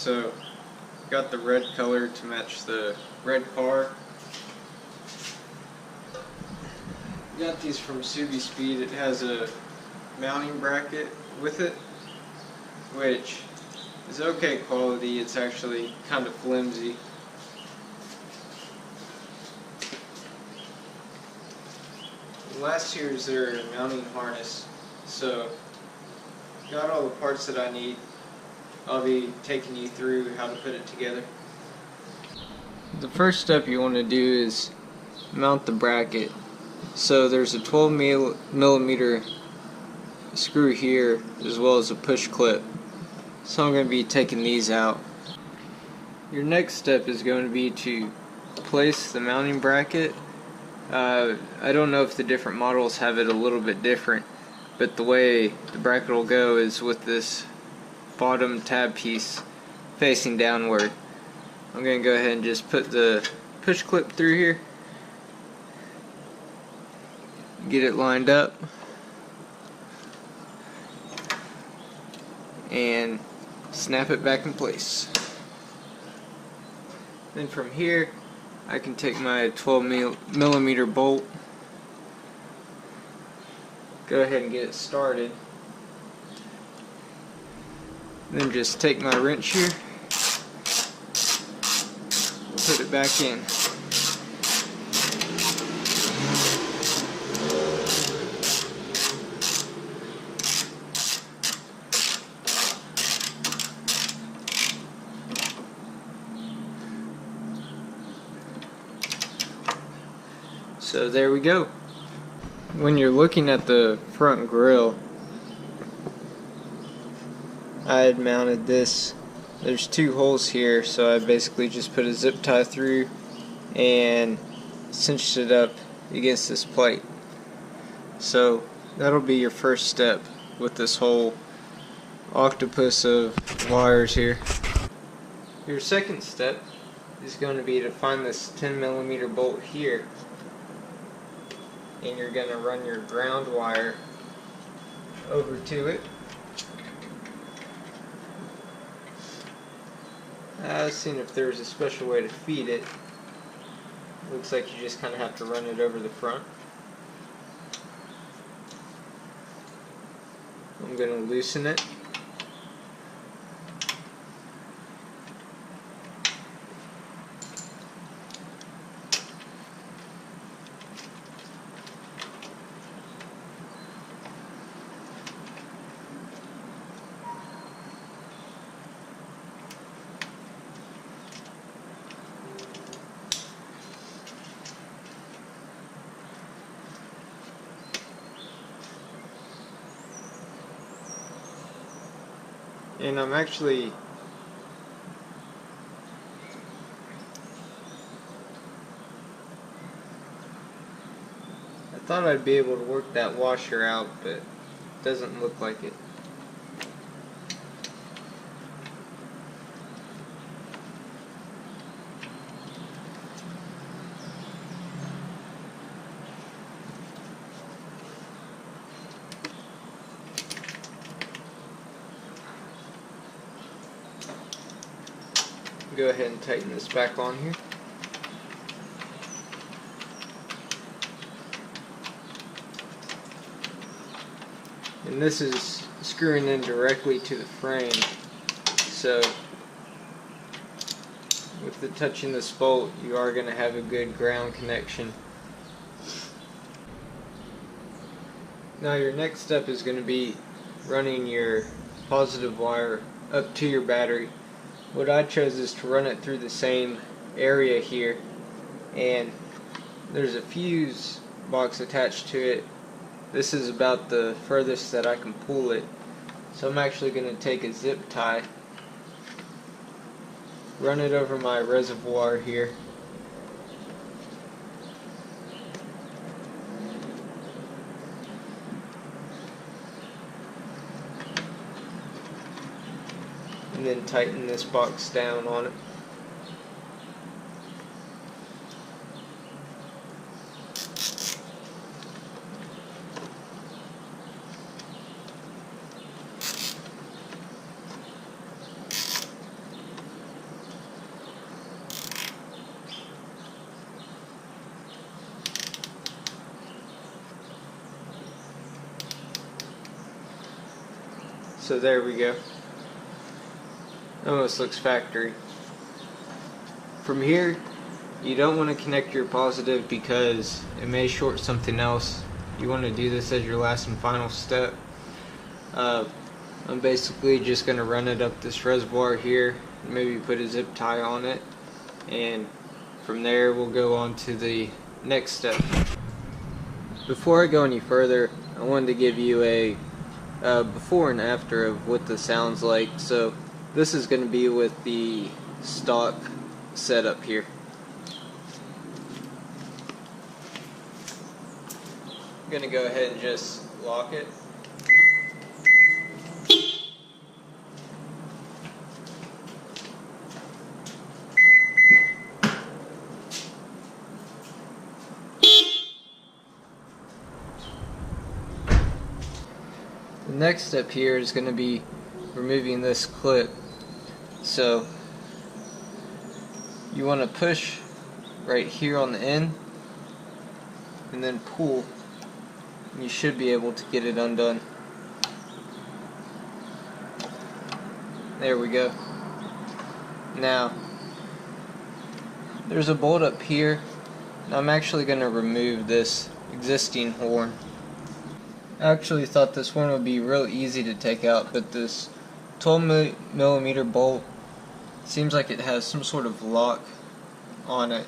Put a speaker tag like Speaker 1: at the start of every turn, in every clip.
Speaker 1: So got the red color to match the red car. Got these from Subi Speed. It has a mounting bracket with it, which is okay quality. It's actually kind of flimsy. Last year is their mounting harness, so got all the parts that I need. I'll be taking you through how to put it together. The first step you want to do is mount the bracket. So there's a 12 millimeter screw here as well as a push clip. So I'm going to be taking these out. Your next step is going to be to place the mounting bracket. I don't know if the different models have it a little bit different, but the way the bracket will go is with this bottom tab piece facing downward. I'm going to go ahead and just put the push clip through here, get it lined up, and snap it back in place. Then from here I can take my 12 millimeter bolt, go ahead and get it started, then just take my wrench here, put it back in. So there we go. When you're looking at the front grille, I had mounted this. There's two holes here, so I basically just put a zip tie through and cinched it up against this plate. So that'll be your first step with this whole octopus of wires here. Your second step is going to be to find this 10 millimeter bolt here, and you're going to run your ground wire over to it. I was seeing if there was a special way to feed it. Looks like you just kind of have to run it over the front. I'm going to loosen it. And I'm actually I thought I'd be able to work that washer out, but it doesn't look like it. Go ahead and tighten this back on here. And this is screwing in directly to the frame, so with the touching this bolt you are going to have a good ground connection. Now your next step is going to be running your positive wire up to your battery. What I chose is to run it through the same area here, and there's a fuse box attached to it. This is about the furthest that I can pull it, so I'm actually going to take a zip tie, run it over my reservoir here, and then tighten this box down on it. So there we go. Almost looks factory. From here, you don't want to connect your positive because it may short something else. You want to do this as your last and final step. I'm basically just going to run it up this reservoir here, maybe put a zip tie on it, and from there we'll go on to the next step. Before I go any further, I wanted to give you a before and after of what this sounds like. So this is going to be with the stock setup here. I'm going to go ahead and just lock it. The next step here is going to be removing this clip. So you want to push right here on the end and then pull, and you should be able to get it undone. There we go. Now there's a bolt up here, and I'm actually going to remove this existing horn. I actually thought this one would be real easy to take out, but this 12mm bolt seems like it has some sort of lock on it,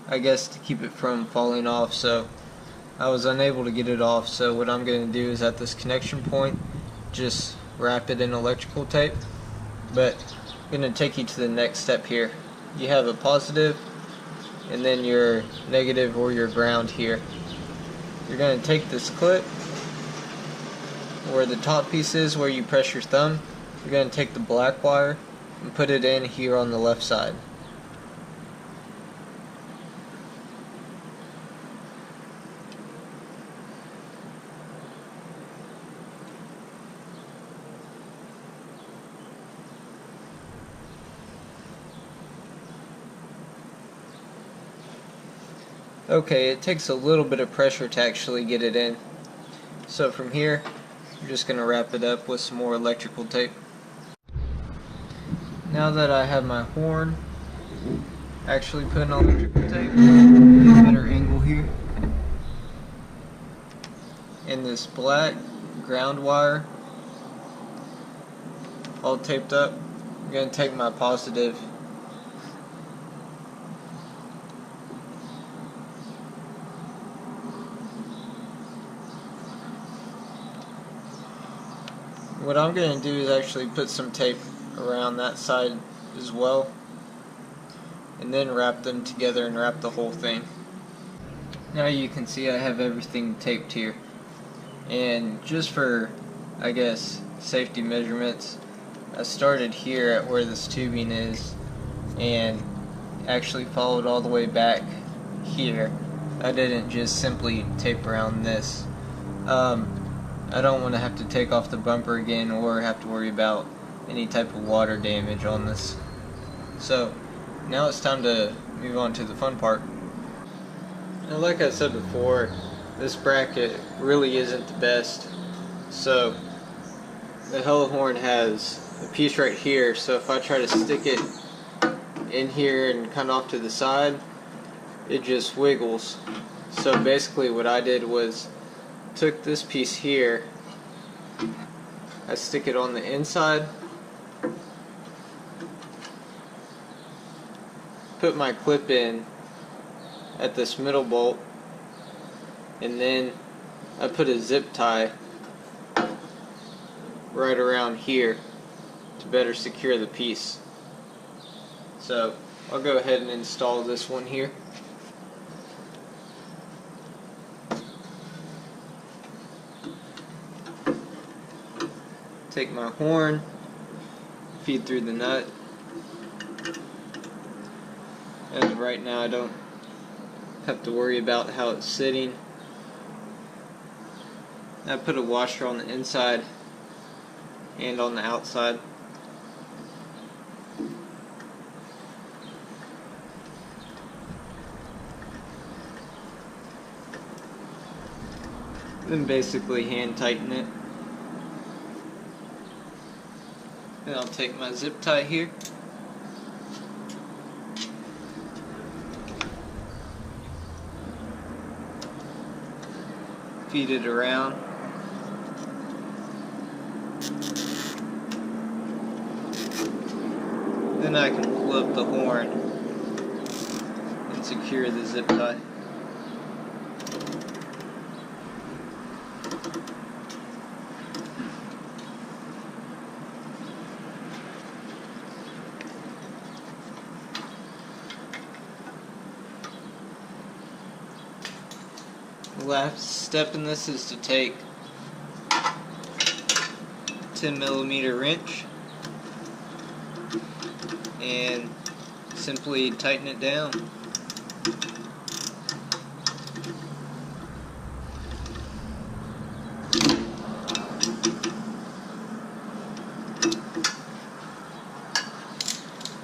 Speaker 1: I guess to keep it from falling off, so I was unable to get it off. So what I'm going to do is at this connection point just wrap it in electrical tape. But I'm going to take you to the next step here. You have a positive and then your negative or your ground here. You're going to take this clip where the top piece is, where you press your thumb. You're going to take the black wire and put it in here on the left side. Okay, it takes a little bit of pressure to actually get it in. So from here, I'm just going to wrap it up with some more electrical tape. Now that I have my horn actually put in electrical tape, get a better angle here, and this black ground wire all taped up, I'm going to take my positive What I'm going to do is actually put some tape around that side as well, and then wrap them together and wrap the whole thing. Now you can see I have everything taped here, and just for, I guess, safety measurements, I started here at where this tubing is and actually followed all the way back here. I didn't just simply tape around this. I don't want to have to take off the bumper again or have to worry about any type of water damage on this. So now it's time to move on to the fun part. Now, like I said before, this bracket really isn't the best. So the hella horn has a piece right here, so if I try to stick it in here and kind of off to the side, it just wiggles. So basically what I did was took this piece here, I stick it on the inside, put my clip in at this middle bolt, and then I put a zip tie right around here to better secure the piece. So I'll go ahead and install this one here. Take my horn, feed through the nut, and right now I don't have to worry about how it's sitting. I put a washer on the inside and on the outside. Then basically hand tighten it. Then I'll take my zip tie here. Feed it around. Then I can pull up the horn and secure the zip tie. The last step in this is to take a 10mm wrench and simply tighten it down.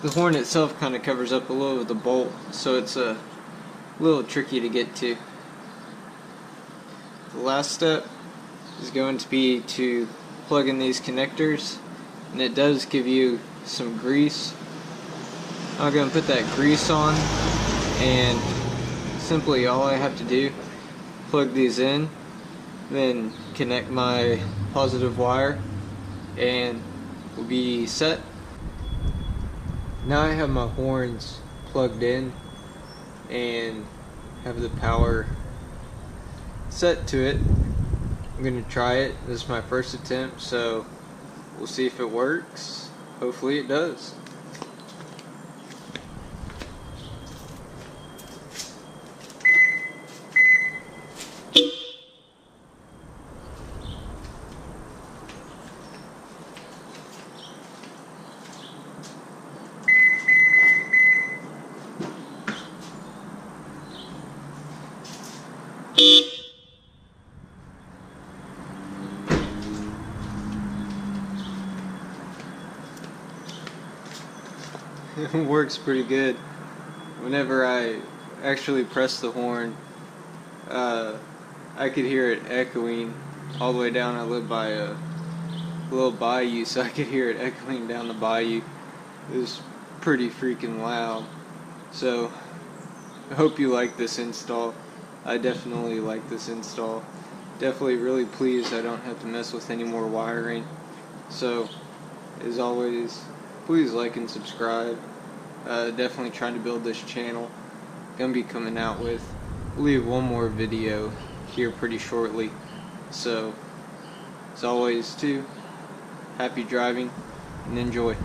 Speaker 1: The horn itself kind of covers up a little of the bolt, so it's a little tricky to get to. The last step is going to be to plug in these connectors, and it does give you some grease. I'm going to put that grease on, and simply all I have to do, plug these in, then connect my positive wire, and we'll be set. Now I have my horns plugged in and have the power set to it. I'm going to try it. This is my first attempt, so we'll see if it works. Hopefully it does. It works pretty good. Whenever I actually press the horn, I could hear it echoing all the way down. I live by a little bayou, so I could hear it echoing down the bayou. It was pretty freaking loud. So I hope you like this install. I definitely like this install. Definitely really pleased I don't have to mess with any more wiring. So as always, please like and subscribe. Definitely trying to build this channel. Gonna be coming out with, I believe, one more video here pretty shortly. So as always, too, happy driving and enjoy.